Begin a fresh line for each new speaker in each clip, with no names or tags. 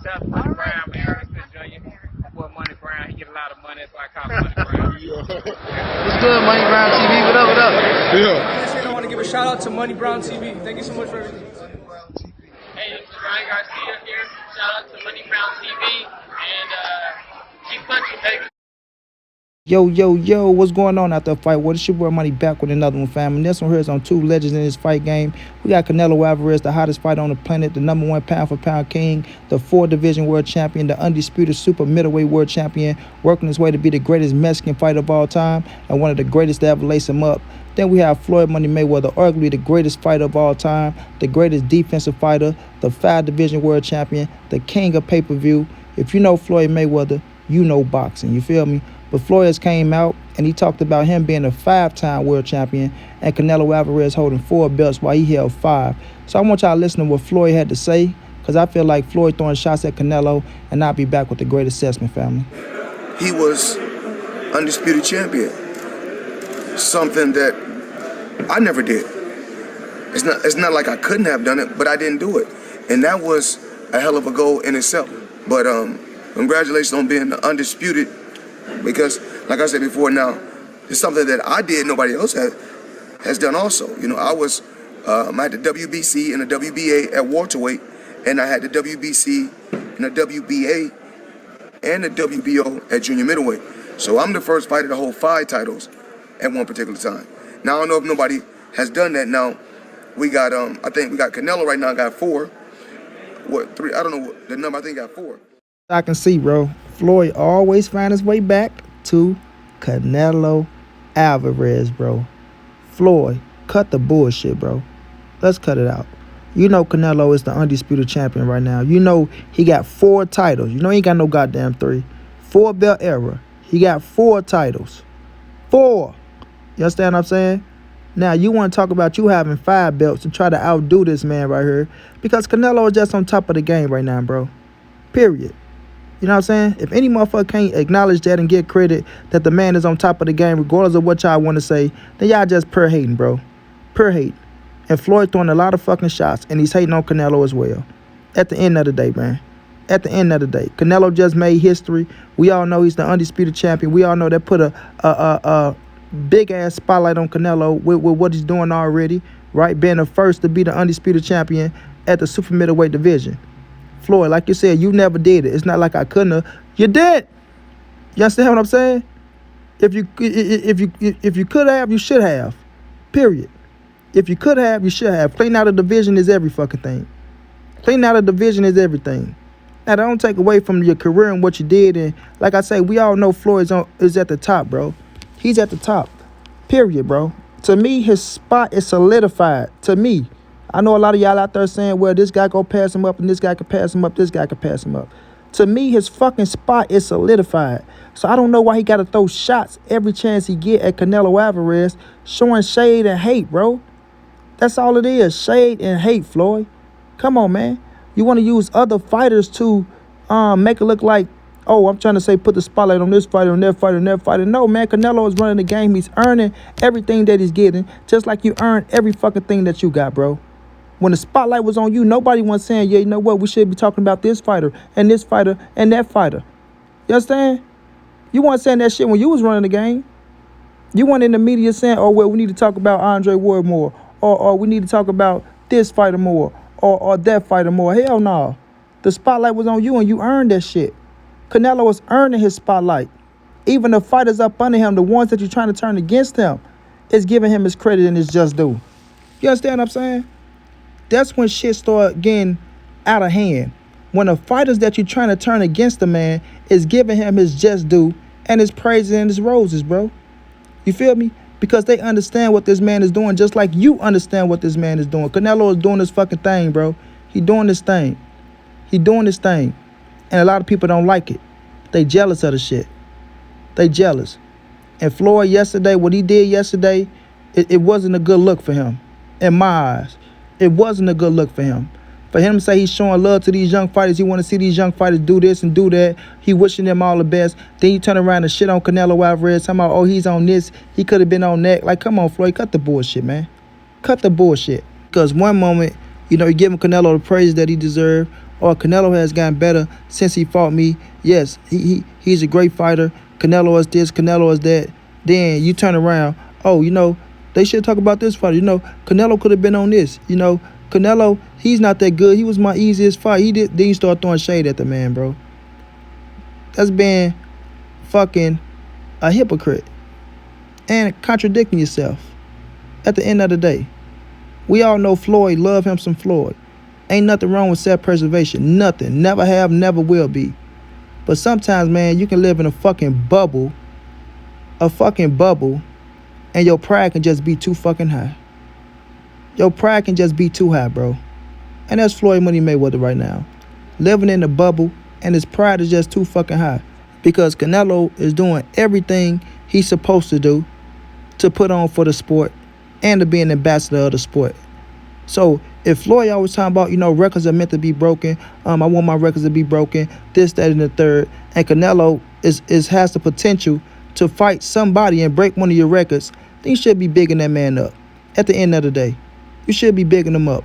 That's Money Brown, man. Ernest Jr. Boy, Money Brown, he get a lot of money, so I call him Money Brown.
What's good, Money Brown TV? What up, what up?
Yeah. I want to give a shout out to Money Brown TV. Thank you so much for everything.
Hey, this is Ryan Garcia here. Shout out to Money Brown TV and keep punching, baby.
Yo, what's going on after the fight? Well, it's your boy Money back with another one, fam. And this one here is on two legends in this fight game. We got Canelo Alvarez, the hottest fighter on the planet, the #1 pound-for-pound king, the 4-division world champion, the undisputed super middleweight world champion, working his way to be the greatest Mexican fighter of all time and one of the greatest to ever lace him up. Then we have Floyd Money Mayweather, arguably the greatest fighter of all time, the greatest defensive fighter, the 5-division world champion, the king of pay-per-view. If you know Floyd Mayweather, you know boxing, you feel me? But Floyd has came out and he talked about him being a 5-time world champion and Canelo Alvarez holding 4 belts while he held 5. So I want y'all to listen to what Floyd had to say, because I feel like Floyd throwing shots at Canelo, and I'll be back with the great assessment, family.
He was undisputed champion, something that I never did. It's not like I couldn't have done it, but I didn't do it. And that was a hell of a goal in itself. But congratulations on being the undisputed, because like I said before, now it's something that I did, nobody else has done also. You know, I had the WBC and the WBA at welterweight, and I had the WBC and the WBA and the WBO at junior middleweight. So I'm the first fighter to hold 5 titles at one particular time. Now I don't know if nobody has done that. Now we got I think we got Canelo right now, got 4. What, 3? I don't know what the number. I think got 4.
I can see, bro, Floyd always find his way back to Canelo Alvarez, bro. Floyd, cut the bullshit, bro. Let's cut it out. You know Canelo is the undisputed champion right now. You know he got 4 titles. You know he ain't got no goddamn 3. 4-belt era. He got 4 titles. 4. You understand what I'm saying? Now, you want to talk about you having 5 belts and try to outdo this man right here, because Canelo is just on top of the game right now, bro. Period. You know what I'm saying? If any motherfucker can't acknowledge that and get credit that the man is on top of the game, regardless of what y'all want to say, then y'all just pure hating, bro. Pure hate. And Floyd throwing a lot of fucking shots, and he's hating on Canelo as well. At the end of the day, man. At the end of the day. Canelo just made history. We all know he's the undisputed champion. We all know that put a big-ass spotlight on Canelo with what he's doing already, right? Being the first to be the undisputed champion at the super middleweight division. Floyd, like you said, you never did it. It's not like I couldn't have. You did. You understand what I'm saying? If you could have, you should have. Period. If you could have, you should have. Cleaning out a division is every fucking thing. Cleaning out a division is everything. Now, that don't take away from your career and what you did. And like I say, we all know Floyd is at the top, bro. He's at the top. Period, bro. To me, his spot is solidified. To me. I know a lot of y'all out there saying, well, this guy go pass him up and this guy can pass him up, this guy can pass him up. To me, his fucking spot is solidified. So I don't know why he got to throw shots every chance he get at Canelo Alvarez, showing shade and hate, bro. That's all it is, shade and hate, Floyd. Come on, man. You want to use other fighters to make it look like, oh, I'm trying to say put the spotlight on this fighter, on that fighter, and that fighter. No, man, Canelo is running the game. He's earning everything that he's getting, just like you earn every fucking thing that you got, bro. When the spotlight was on you, nobody was saying, yeah, you know what, we should be talking about this fighter and that fighter. You understand? You weren't saying that shit when you was running the game. You weren't in the media saying, oh, well, we need to talk about Andre Ward more, or we need to talk about this fighter more, or that fighter more. Hell no. The spotlight was on you and you earned that shit. Canelo was earning his spotlight. Even the fighters up under him, the ones that you're trying to turn against him, is giving him his credit and his just due. You understand what I'm saying? That's when shit start getting out of hand. When the fighters that you're trying to turn against the man is giving him his just due and his praises and his roses, bro. You feel me? Because they understand what this man is doing, just like you understand what this man is doing. Canelo is doing this fucking thing, bro. He doing this thing. He doing this thing. And a lot of people don't like it. They jealous of the shit. They jealous. And Floyd yesterday, what he did yesterday, it wasn't a good look for him, in my eyes. It wasn't a good look for him. For him to say he's showing love to these young fighters, he want to see these young fighters do this and do that. He wishing them all the best. Then you turn around and shit on Canelo Alvarez, talking about, oh, he's on this, he could have been on that. Like, come on, Floyd, cut the bullshit, man. Cut the bullshit. Because one moment, you know, you're giving Canelo the praise that he deserved. or Canelo has gotten better since he fought me. Yes, he's a great fighter. Canelo is this, Canelo is that. Then you turn around, oh, they should talk about this fighter. Canelo could have been on this. Canelo, he's not that good. He was my easiest fight. Then you start throwing shade at the man, bro. That's being fucking a hypocrite and contradicting yourself. At the end of the day, we all know Floyd, love him some Floyd. Ain't nothing wrong with self-preservation. Nothing. Never have, never will be. But sometimes, man, you can live in a fucking bubble, and your pride can just be too fucking high. Your pride can just be too high, bro. And that's Floyd Money Mayweather right now. Living in a bubble, and his pride is just too fucking high. Because Canelo is doing everything he's supposed to do to put on for the sport and to be an ambassador of the sport. So if Floyd always talking about, records are meant to be broken, I want my records to be broken, this, that, and the third, and Canelo has the potential to fight somebody and break one of your records, then you should be bigging that man up. At the end of the day, you should be bigging him up.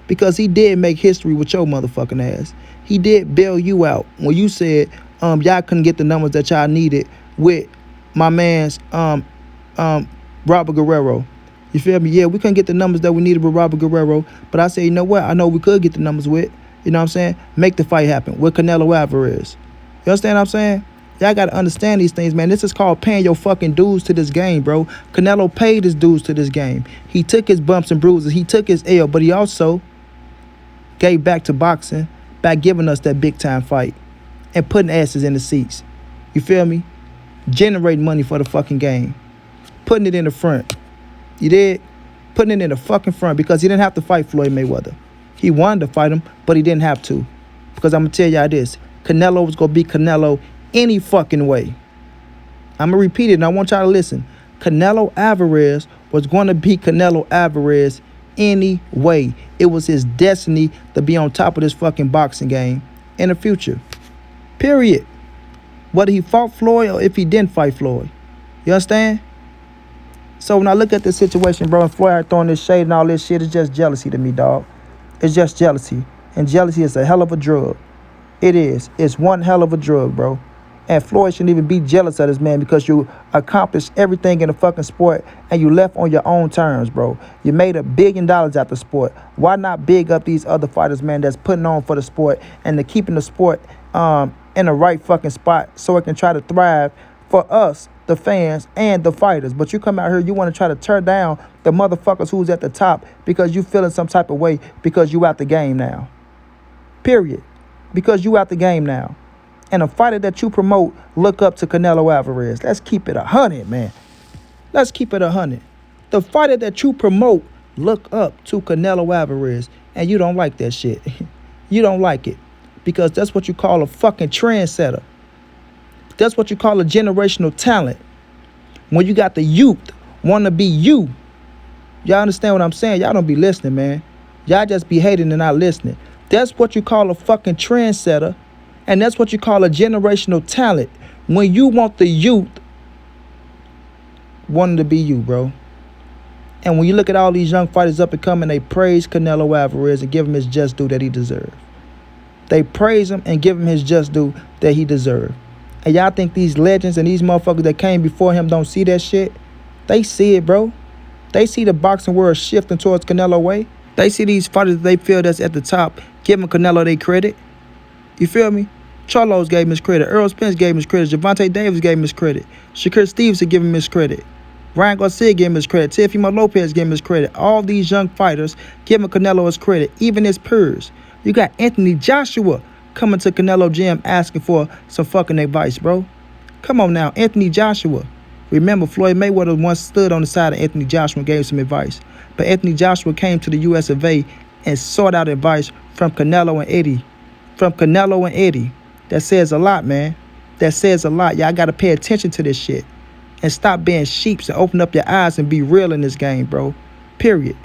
Because he did make history with your motherfucking ass. He did bail you out when you said y'all couldn't get the numbers that y'all needed with my man's Robert Guerrero. You feel me? Yeah, we couldn't get the numbers that we needed with Robert Guerrero, but I said, you know what? I know we could get the numbers with, you know what I'm saying? Make the fight happen with Canelo Alvarez. You understand what I'm saying? Y'all got to understand these things, man. This is called paying your fucking dues to this game, bro. Canelo paid his dues to this game. He took his bumps and bruises. He took his L, but he also gave back to boxing by giving us that big-time fight and putting asses in the seats. You feel me? Generating money for the fucking game. Putting it in the front. You did? Putting it in the fucking front because he didn't have to fight Floyd Mayweather. He wanted to fight him, but he didn't have to. Because I'm going to tell y'all this. Canelo was going to be Canelo any fucking way. I'm going to repeat it, and I want y'all to listen. Canelo Alvarez was going to be Canelo Alvarez any way. It was his destiny to be on top of this fucking boxing game in the future. Period. Whether he fought Floyd or if he didn't fight Floyd. You understand? So when I look at this situation, bro, and Floyd throwing this shade and all this shit, it's just jealousy to me, dog. It's just jealousy. And jealousy is a hell of a drug. It is. It's one hell of a drug, bro. And Floyd shouldn't even be jealous of this man because you accomplished everything in the fucking sport and you left on your own terms, bro. You made $1 billion out the sport. Why not big up these other fighters, man, that's putting on for the sport and they're keeping the sport in the right fucking spot so it can try to thrive for us, the fans, and the fighters. But you come out here, you want to try to tear down the motherfuckers who's at the top because you feeling some type of way because you out the game now. Period. Because you out the game now. And a fighter that you promote, look up to Canelo Alvarez. Let's keep it 100, man. Let's keep it 100. The fighter that you promote, look up to Canelo Alvarez. And you don't like that shit. You don't like it. Because that's what you call a fucking trendsetter. That's what you call a generational talent. When you got the youth want to be you. Y'all understand what I'm saying? Y'all don't be listening, man. Y'all just be hating and not listening. That's what you call a fucking trendsetter. And that's what you call a generational talent. When you want the youth wanting to be you, bro. And when you look at all these young fighters up and coming, they praise Canelo Alvarez and give him his just due that he deserves. They praise him and give him his just due that he deserves. And y'all think these legends and these motherfuckers that came before him don't see that shit? They see it, bro. They see the boxing world shifting towards Canelo way. They see these fighters that they feel that's at the top giving Canelo their credit. You feel me? Charlos gave him his credit. Earl Spence gave him his credit. Gervonta Davis gave him his credit. Shakur Stevenson gave him his credit. Ryan Garcia gave him his credit. Teofimo Lopez gave him his credit. All these young fighters giving Canelo his credit, even his peers. You got Anthony Joshua coming to Canelo gym asking for some fucking advice, bro. Come on now, Anthony Joshua. Remember, Floyd Mayweather once stood on the side of Anthony Joshua and gave some advice. But Anthony Joshua came to the US of A and sought out advice from Canelo and Eddie. From Canelo and Eddie. That says a lot, man. That says a lot. Y'all got to pay attention to this shit. And stop being sheeps and open up your eyes and be real in this game, bro. Period.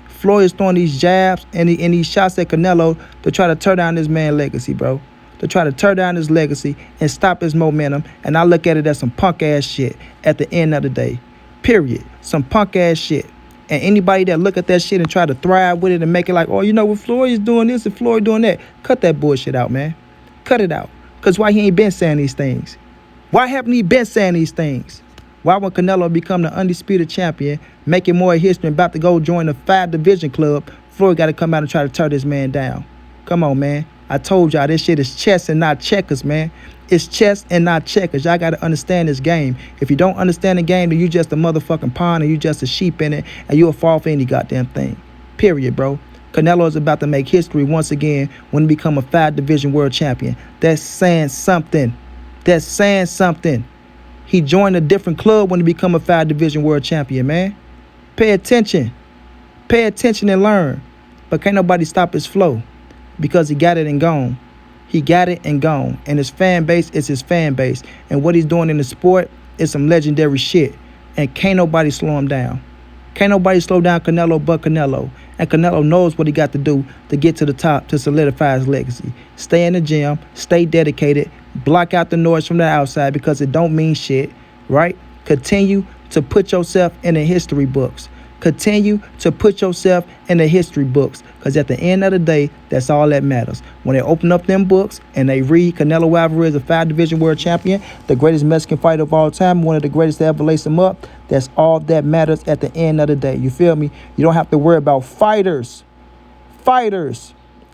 Floyd is throwing these jabs and these shots at Canelo to try to tear down this man's legacy, bro. To try to tear down his legacy and stop his momentum. And I look at it as some punk-ass shit at the end of the day. Period. Some punk-ass shit. And anybody that look at that shit and try to thrive with it and make it like, oh, you know what, Floyd is doing this and Floyd doing that. Cut that bullshit out, man. Cut it out. Because why he ain't been saying these things? Why haven't he been saying these things? Why when Canelo become the undisputed champion, making more history and about to go join the 5-division club, Floyd got to come out and try to tear this man down? Come on, man. I told y'all this shit is chess and not checkers, man. It's chess and not checkers. Y'all got to understand this game. If you don't understand the game, then you just a motherfucking pawn and you just a sheep in it and you'll fall for any goddamn thing. Period, bro. Canelo is about to make history once again when he become a 5-division world champion. That's saying something. That's saying something. He joined a different club when he become a 5-division world champion, man. Pay attention. Pay attention and learn. But can't nobody stop his flow because he got it and gone. He got it and gone. And his fan base is his fan base. And what he's doing in the sport is some legendary shit. And can't nobody slow him down. Can't nobody slow down Canelo but Canelo. And Canelo knows what he got to do to get to the top to solidify his legacy. Stay in the gym, stay dedicated, block out the noise from the outside because it don't mean shit, right? Continue to put yourself in the history books. Continue to put yourself in the history books because at the end of the day, that's all that matters. When they open up them books and they read Canelo Alvarez, a 5-division world champion, the greatest Mexican fighter of all time, one of the greatest to ever lace him up, that's all that matters at the end of the day. You feel me? You don't have to worry about fighters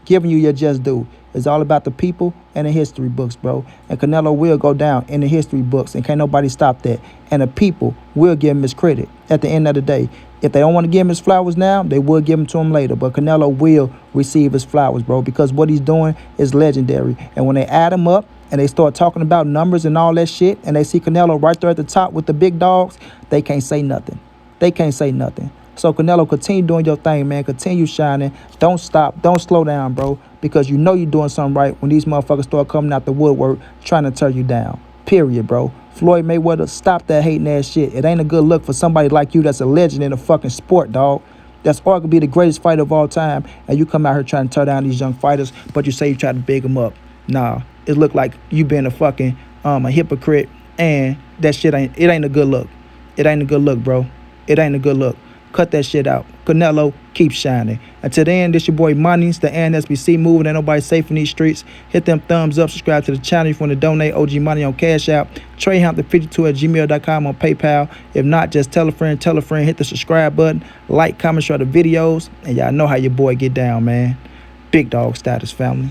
giving you your just due. It's all about the people and the history books, bro. And Canelo will go down in the history books, and can't nobody stop that. And the people will give him his credit at the end of the day. If they don't want to give him his flowers now, they will give them to him later. But Canelo will receive his flowers, bro, because what he's doing is legendary. And when they add him up and they start talking about numbers and all that shit, and they see Canelo right there at the top with the big dogs, they can't say nothing. They can't say nothing. So Canelo, continue doing your thing, man. Continue shining. Don't stop. Don't slow down, bro, because you know you're doing something right when these motherfuckers start coming out the woodwork trying to tear you down. Period, bro. Floyd Mayweather, stop that hating ass shit. It ain't a good look for somebody like you that's a legend in a fucking sport, dog. That's arguably the greatest fighter of all time, and you come out here trying to tear down these young fighters, but you say you try to big them up. Nah, it look like you being a fucking a hypocrite, and that shit ain't a good look. It ain't a good look, bro. It ain't a good look. Cut that shit out. Canelo, keep shining. Until then, this your boy Money's, the NSBC moving. Ain't nobody safe in these streets. Hit them thumbs up. Subscribe to the channel if you want to donate OG Money on Cash App. TreyHumpton52@gmail.com on PayPal. If not, just tell a friend. Hit the subscribe button. Like, comment, share the videos. And y'all know how your boy get down, man. Big dog status, family.